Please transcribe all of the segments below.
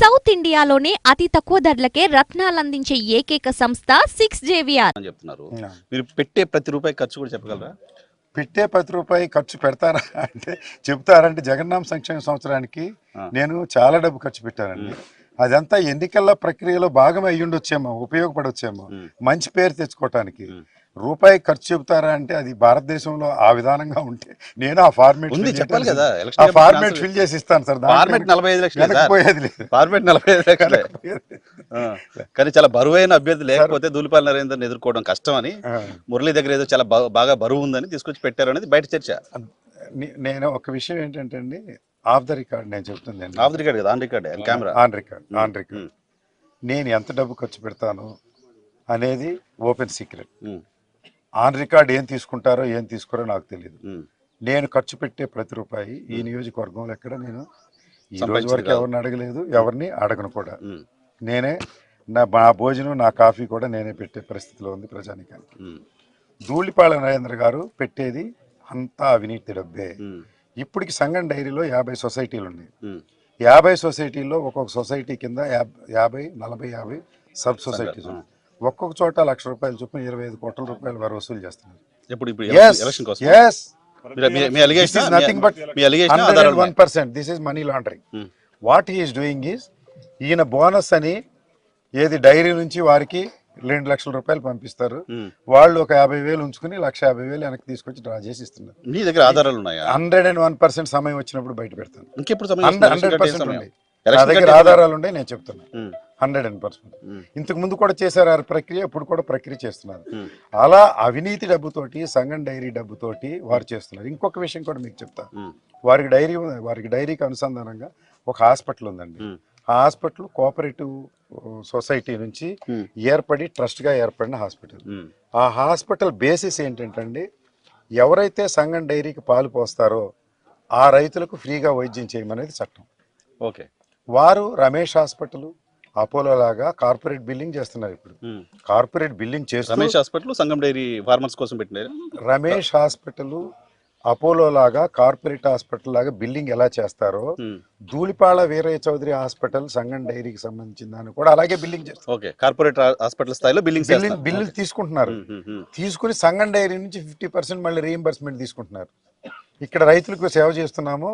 South ఇండియాలోనే అతి తక్కువ ధరలకే రత్నాలందించే ఏకైక సంస్థ 6JVR అని చెప్తున్నారు. మీరు పెట్టే ప్రతి రూపాయి ఖర్చు కూడా చెప్పగలరా? పెట్టే 10 రూపాయి ఖర్చు పెడతారా అంటే చెప్తారంటే జగన్నామ సంక్షేమ సంవత్సరానికి నేను చాలా డబ్బు ఖర్చు పెట్టానండి. అదంతా ఎన్నికల ప్రక్రియలో భాగం అయ్యి ఉండొచ్చేమో, ఉపయోగపడొచ్చేమో, మంచి పేరు తెచ్చుకోవటానికి. రూపాయి ఖర్చు చెబుతారా అంటే అది భారతదేశంలో ఆ విధానంగా ఉంటే నేను ఆ ఫార్మేట్ చెప్పాలి కదా, ఆ ఫార్మేట్ ఫిల్ చేసి ఇస్తాను సార్. ఫార్మేట్ 45 లక్షలు పోయేది లేదు. ఫార్మేట్ 45 లక్షలే. కానీ చాలా బరువైన అభ్యర్థి లేకపోతే దూలిపాల నరేందర్ని ఎదుర్కోవడం కష్టం అని మురళి దగ్గర ఏదో చాలా బాగా బరువు ఉందని తీసుకొచ్చి పెట్టారు అనేది బయట చర్చ. నేను ఒక విషయం ఏంటంటే అండి, ఆఫ్ ద రికార్డ్ నేను చెప్తుందండి. ఆఫ్ ది రికార్డ్ కదా, on record, camera on record. నేను ఎంత డబ్బు ఖర్చు పెడతాను అనేది ఓపెన్ సీక్రెట్. ఆన్ రికార్డ్ ఏం తీసుకుంటారో ఏం తీసుకోరో నాకు తెలియదు. నేను ఖర్చు పెట్టే ప్రతి రూపాయి ఈ నియోజకవర్గంలో ఎక్కడ నేను ఈ రోజు వరకు ఎవరిని అడగలేదు, ఎవరిని అడగను కూడా. నేనే నా భోజనం నా కాఫీ కూడా నేనే పెట్టే పరిస్థితిలో ఉంది ప్రజానికానికి. ధూళిపాళ నరేంద్ర గారు పెట్టేది అంతా అవినీతి డబ్బే. ఇప్పటికి సంఘం డైరీలో 50 సొసైటీలు ఉన్నాయి. 50 సొసైటీల్లో ఒక్కొక్క సొసైటీ కింద 50, 40, 50 సబ్ సొసైటీస్ ఉన్నాయి. ఒక్కొక్క చోట ₹1,00,000 చొప్పున 25 కోట్ల రూపాయలు వారు వసూలు చేస్తున్నారు. This is nothing but 101%. This is money laundering. What he is doing is, ఈయన బోనస్ అని ఏది డైరీ నుంచి వారికి ₹2,00,000 పంపిస్తారు. వాళ్ళు ఒక 50,000 ఉంచుకుని 1,50,000 వెనక్కి తీసుకొచ్చి డ్రా చేసి ఇస్తున్నారు. మీ దగ్గర ఆధారాలు ఉన్నాయా? 101% సమయం వచ్చినప్పుడు బయట పెడతాను. 100% ఉన్నాయి నా దగ్గర ఆధారాలు ఉన్నాయి. నేను చెప్తున్నా 100%. ఇంతకు ముందు కూడా చేశారు ఆ ప్రక్రియ, ఇప్పుడు కూడా ప్రక్రియ చేస్తున్నారు. అలా అవినీతి డబ్బుతోటి, సంఘం డైరీ డబ్బుతోటి వారు చేస్తున్నారు. ఇంకొక విషయం కూడా మీకు చెప్తా. వారికి డైరీకి అనుసంధానంగా ఒక హాస్పిటల్ ఉందండి. ఆ హాస్పిటల్ కోఆపరేటివ్ సొసైటీ నుంచి ఏర్పడి ట్రస్ట్ గా ఏర్పడిన హాస్పిటల్. ఆ హాస్పిటల్ బేసిస్ ఏంటంటే, ఎవరైతే సంఘం డైరీకి పాలు పోస్తారో ఆ రైతులకు ఫ్రీగా వైద్యం చేయమనేది చట్టం. ఓకే, వారు రమేష్ హాస్పిటల్, అపోలో లాగా కార్పొరేట్ బిల్లింగ్ చేస్తున్నారు. ఇప్పుడు కార్పొరేట్ బిల్లింగ్ చేస్తున్నారు. రమేష్ హాస్పిటల్ సంఘం డైరీ ఫార్మర్స్ కోసం పెట్టినారు. రమేష్ హాస్పిటల్, అపోలో లాగా కార్పొరేట్ హాస్పిటల్ లాగా బిల్లింగ్ ఎలా చేస్తారో ధూళిపాళ వీరయ్య చౌదరి హాస్పిటల్ సంఘం డైరీకి సంబంధించిన దాన్ని కూడా అలాగే బిల్లింగ్ చేస్తారు. ఓకే, కార్పొరేట్ హాస్పిటల్ స్థాయిలో బిల్లులు తీసుకుంటున్నారు. తీసుకుని సంఘం డైరీ నుంచి 50% మళ్ళీ రీఎంబర్స్మెంట్ తీసుకుంటున్నారు. ఇక్కడ రైతులకు సేవ చేస్తున్నాము,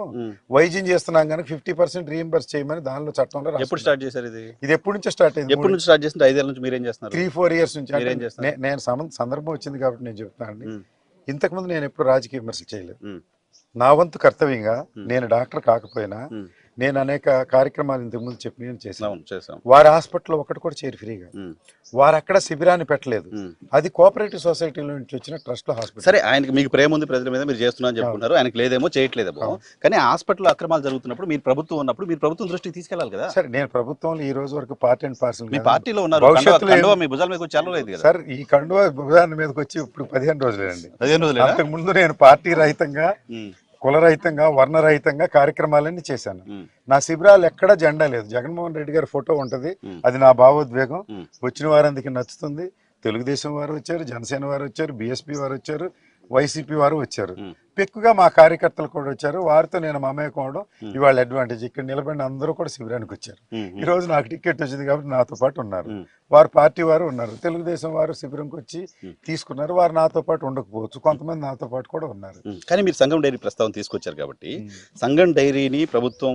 వైద్యం చేస్తున్నాం కనుక 50% రీఎంబర్స్ చేయమని దానిలో చట్టంలో. ఎప్పుడు స్టార్ట్ చేశారు ఇది ఎప్పటి నుంచి స్టార్ట్ అయింది? ఎప్పటి నుంచి స్టార్ట్ చేసింది? 5 ఏళ్ల నుంచి మీరేం చేస్తున్నారు? 3-4 ఇయర్స్ నుంచి. నేను సందర్భం వచ్చింది కాబట్టి నేను చెప్తానండి. ఇంతకుముందు నేను ఎప్పుడు రాజకీయ విమర్శలు చేయలేదు. నా వంతు కర్తవ్యంగా నేను డాక్టర్ కాకపోయినా నేను అనేక కార్యక్రమాలు ఇంతకుముందు చెప్పి నేను చేశాను. వారి హాస్పిటల్లో ఒకటి కూడా చేరి ఫ్రీగా. వారు అక్కడ శిబిరాన్ని పెట్టలేదు. అది కోఆపరేటివ్ సొసైటీలో నుంచి వచ్చిన ట్రస్ట్ హాస్పిటల్. సరే, ఆయనకి మీకు ప్రేమ ఉంది ప్రజల మీద, మీరు చేస్తున్నా అని చెప్పుకున్నారు. ఆయనకి లేదేమో, చేయట్లేదేమో. కానీ హాస్పిటల్ అక్రమాలు జరుగుతున్నప్పుడు మీరు ప్రభుత్వం ఉన్నప్పుడు మీరు ప్రభుత్వం దృష్టికి తీసుకెళ్లాలి కదా. సరే, నేను ప్రభుత్వంలో ఈ రోజు వరకు పార్ట్ అండ్ పార్సల్ మీ పార్టీలో ఉన్నారు. భవిష్యత్తులో మీ భుజాల మీద చల్లలేదు కదా సార్. ఈ కండువా భుజాల మీదకి వచ్చి ఇప్పుడు 15 రోజులేనండి. 15 రోజులు. అంతకు ముందు నేను పార్టీ రహితంగా, కులరహితంగా, వర్ణరహితంగా కార్యక్రమాలన్నీ చేశాను. నా శిబిరాలు ఎక్కడా జెండా లేదు. జగన్మోహన్ రెడ్డి గారి ఫోటో ఉంటది, అది నా భావోద్వేగం. వచ్చిన వారందరికీ నచ్చుతుంది. తెలుగుదేశం వారు వచ్చారు, జనసేన వారు వచ్చారు, బీఎస్పీ వారు వచ్చారు, వైసీపీ వారు వచ్చారు. పెక్కుగా మా కార్యకర్తలు కూడా వచ్చారు. వారితో నేను మమేకం అవడం ఇవాళ అడ్వాంటేజ్. ఇక్కడ నిలబడిన అందరూ కూడా శిబిరానికి వచ్చారు. ఈ రోజు నాకు టికెట్ వచ్చింది కాబట్టి నాతో పాటు ఉన్నారు. వారు పార్టీ వారు ఉన్నారు. తెలుగుదేశం వారు శిబిరంకి వచ్చి తీసుకున్నారు. వారు నాతో పాటు ఉండకపోవచ్చు, కొంతమంది నాతో పాటు కూడా ఉన్నారు. కానీ మీరు సంఘం డైరీ ప్రస్తావన తీసుకొచ్చారు కాబట్టి, సంఘం డైరీని ప్రభుత్వం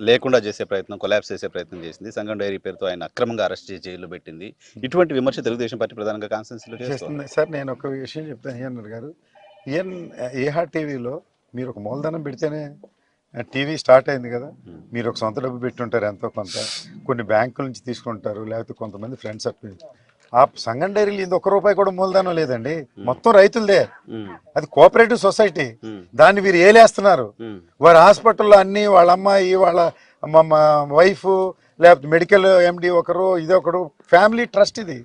లేకుండా చేసే ప్రయత్నం, కొలాప్స్ చేసే ప్రయత్నం చేసింది. సంఘం డైరీ పేరుతో ఆయన అక్రమంగా అరెస్ట్ చేసి జైల్లో పెట్టింది. ఇటువంటి విమర్శ తెలుగుదేశం పార్టీ ప్రధానంగా కాన్స్టిట్యూన్సీలో చేస్తుంది. సార్, నేను ఒక విషయం చెప్తాను. ఏఎన్ఆర్ గారు, ఏహా టీవీలో మీరు ఒక మూలధనం పెడితేనే టీవీ స్టార్ట్ అయింది కదా. మీరు ఒక సొంత డబ్బు పెట్టుంటారు, ఎంతో కొంత, కొన్ని బ్యాంకుల నుంచి తీసుకుంటారు, లేకపోతే కొంతమంది ఫ్రెండ్స్ అప్పి. ఆ సంఘం డైరీలు ఇది ₹1 కూడా మూలధనం లేదండి, మొత్తం రైతులదే. అది కోఆపరేటివ్ సొసైటీ. దాన్ని వీరు ఏలేస్తున్నారు. వారి హాస్పిటల్లో అన్ని వాళ్ళ అమ్మాయి, వాళ్ళ వైఫ్, లేకపోతే మెడికల్ ఎండి ఒకరు, ఇదొకరు, ఫ్యామిలీ ట్రస్ట్. ఇది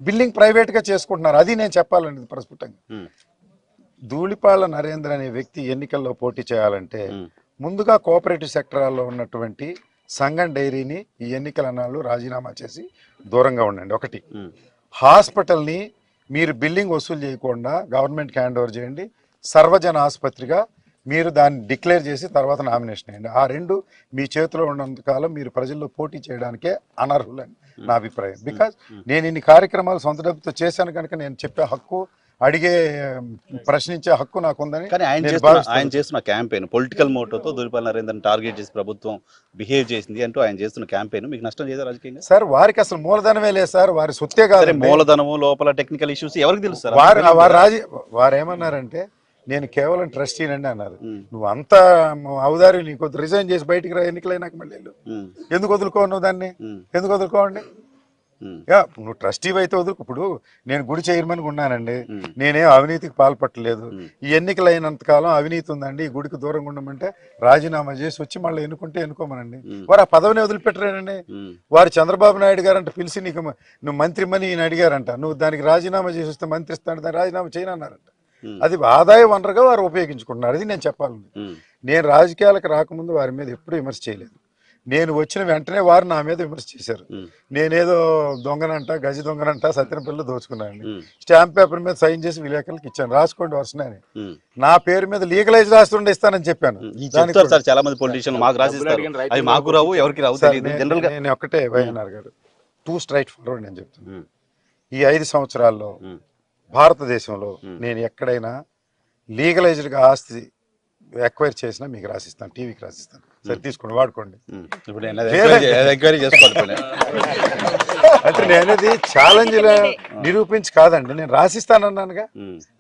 బిల్లింగ్ ప్రైవేట్ గా చేసుకుంటున్నారు. అది నేను చెప్పాలండి ప్రస్ఫుటంగా. ధూళిపాళ నరేంద్ర అనే వ్యక్తి ఎన్నికల్లో పోటీ చేయాలంటే ముందుగా కోఆపరేటివ్ సెక్టరాల్లో ఉన్నటువంటి సంఘం డైరీని ఈ ఎన్నికల నాళ్ళు రాజీనామా చేసి దూరంగా ఉండండి. ఒకటి, హాస్పిటల్ని మీరు బిల్లింగ్ వసూలు చేయకుండా గవర్నమెంట్కి హ్యాండ్ ఓవర్ చేయండి. సర్వజన ఆసుపత్రిగా మీరు దాన్ని డిక్లేర్ చేసి తర్వాత నామినేషన్ అయ్యండి. ఆ రెండు మీ చేతిలో ఉన్నంత కాలం మీరు ప్రజల్లో పోటీ చేయడానికే అనర్హులని నా అభిప్రాయం. బికాజ్ నేను ఇన్ని కార్యక్రమాలు సొంత డబ్బుతో చేశాను కనుక నేను చెప్పే హక్కు, అడిగే ప్రశ్నించే హక్కు నాకు ఉందని కానీ ఆయన చేస్తున్న క్యాంపెయిన్ పొలిటికల్ మోటోతో దులిపాల నరేంద్రని టార్గెట్ చేసి ప్రభుత్వం బిహేవ్ చేసింది అంటూ ఆయన చేస్తున్న క్యాంపెయిన్ మీకు నష్టం చేశారు రాజకీయంగా? సార్ వారికి అసలు మూలధనమే లేదు సార్, వారి సొత్తే కాదు. మూలధనము లోపల టెక్నికల్ ఇష్యూస్ ఎవరికి తెలుసు? వారు ఏమన్నారంటే నేను కేవలం ట్రస్టీనండి అన్నారు. నువ్వు అంతా అవుదారు, నీకు రిజైన్ చేసి బయటికి రా, ఎన్నికలైనాక మళ్ళీ ఎందుకు వదులుకోవు నువ్వు దాన్ని? ఎందుకు వదులుకోవండి? నువ్వు ట్రస్టీ అయితే వదులుకు. ఇప్పుడు నేను గుడి చైర్మన్ ఉన్నానండి, నేనేం అవినీతికి పాల్పట్టలేదు. ఈ ఎన్నికలు అయినంత కాలం అవినీతి ఉందండి, ఈ గుడికి దూరంగా ఉండమంటే రాజీనామా చేసి వచ్చి మళ్ళీ ఎన్నుకుంటే ఎన్నుకోమనండి. వారు ఆ పదవిని వదిలిపెట్టరేనండి. వారు చంద్రబాబు నాయుడు గారు అంటే పిలిచి నీకు నువ్వు మంత్రిమని ఈయన అడిగారంట, నువ్వు దానికి రాజీనామా చేసి వస్తే మంత్రి ఇస్తాను, దాన్ని రాజీనామా చేయనన్నారంట. అది ఆదాయ వనరుగా వారు ఉపయోగించుకుంటున్నారు. అది నేను చెప్పాలండి. నేను రాజకీయాలకు రాకముందు వారి మీద ఎప్పుడూ విమర్శ చేయలేదు. నేను వచ్చిన వెంటనే వారు నా మీద విమర్శ చేశారు. నేనేదో దొంగనంట, గజ దొంగనంట, సత్యనపల్లిలో దోచుకున్నాను. స్టాంప్ పేపర్ మీద సైన్ చేసి విలేకరులకు ఇచ్చాను, రాసుకోండి వరుసనే. నా పేరు మీద లీగలైజ్ రాస్తుండే ఇస్తానని చెప్పాను. చాలా మంది పొలిటీషియన్లు మాకు రాసిస్తారు, అవి మాకు రావు, ఎవరికి రావు తెలియదు. జనరల్ గా నేను ఒకటే వైఎన్ఆర్ గారు టూ స్ట్రైట్ ఫార్వర్డ్ నేను చెప్తాను. ఈ 5 సంవత్సరాల్లో భారతదేశంలో నేను ఎక్కడైనా లీగలైజ్డ్గా ఆస్తి ఎక్వైర్ చేసినా మీకు రాసిస్తాను, టీవీకి రాసిస్తాను. సరే తీసుకోండి, వాడుకోండి. అంటే నేనది ఛాలెంజ్ నిరూపించి కాదండి, నేను రాసిస్తానన్నానుగా.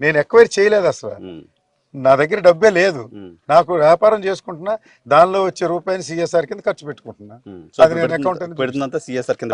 నేను ఎక్వైర్ చేయలేదు అసలు. నా దగ్గర డబ్బే లేదు, నాకు వ్యాపారం చేసుకుంటున్నా, దానిలో వచ్చే రూపాయిని సిఎస్ఆర్ కింద ఖర్చు పెట్టుకుంటున్నా. అది నేను అకౌంట్ పెడుతుందంతా సిఎస్ఆర్ కింద.